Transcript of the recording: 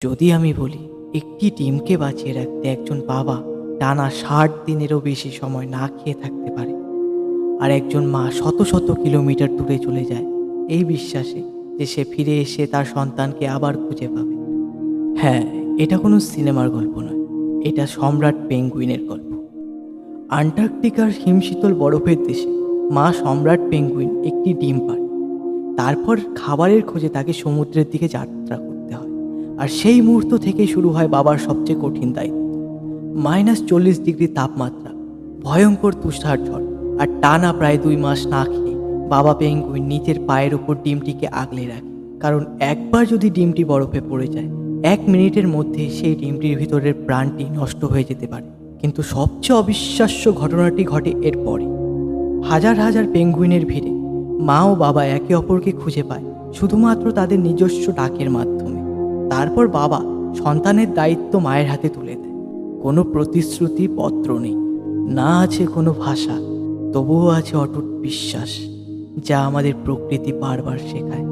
যদি আমি বলি একটি ডিমকে বাঁচিয়ে রাখতে একজন বাবা টানা 60 দিনেরও বেশি সময় না খেয়ে থাকতে পারে, আর একজন মা শত শত কিলোমিটার দূরে চলে যায় এই বিশ্বাসে যে সে ফিরে এসে তার সন্তানকে আবার খুঁজে পাবে। হ্যাঁ, এটা কোনো সিনেমার গল্প নয়, এটা সম্রাট পেঙ্গুইনের গল্প। আন্টার্কটিকার হিমশীতল বরফের দেশে মা সম্রাট পেঙ্গুইন একটি ডিম পাড়ে। তারপর খাবারের খোঁজে তাকে সমুদ্রের দিকে যাত্রা করতে হয়। আর সেই মুহূর্ত থেকেই শুরু হয় বাবার সবচেয়ে কঠিন দায়িত্ব। -40 ডিগ্রি তাপমাত্রা, ভয়ঙ্কর তুষার ঝড়, আর টানা প্রায় 2 মাস না খেয়ে বাবা পেঙ্গুইন নিজের পায়ের ওপর ডিমটিকে আগলে রাখে। কারণ একবার যদি ডিমটি বরফে পড়ে যায়, 1 মিনিটের মধ্যে সেই ডিমটির ভিতরের প্রাণটি নষ্ট হয়ে যেতে পারে। কিন্তু সবচেয়ে অবিশ্বাস্য ঘটনাটি ঘটে এরপরে। হাজার হাজার পেঙ্গুইনের ভিড়ে মা ও বাবা একে অপরকে খুঁজে পায় শুধুমাত্র তাদের নিজস্ব ডাকের মাধ্যমে। তারপর বাবা সন্তানের দায়িত্ব মায়ের হাতে তুলে দেয়। কোনো প্রতিশ্রুতি পত্র নেই, না আছে কোনো ভাষা, তবুও আছে অটুট বিশ্বাস, যা আমাদের প্রকৃতি বারবার শেখায়।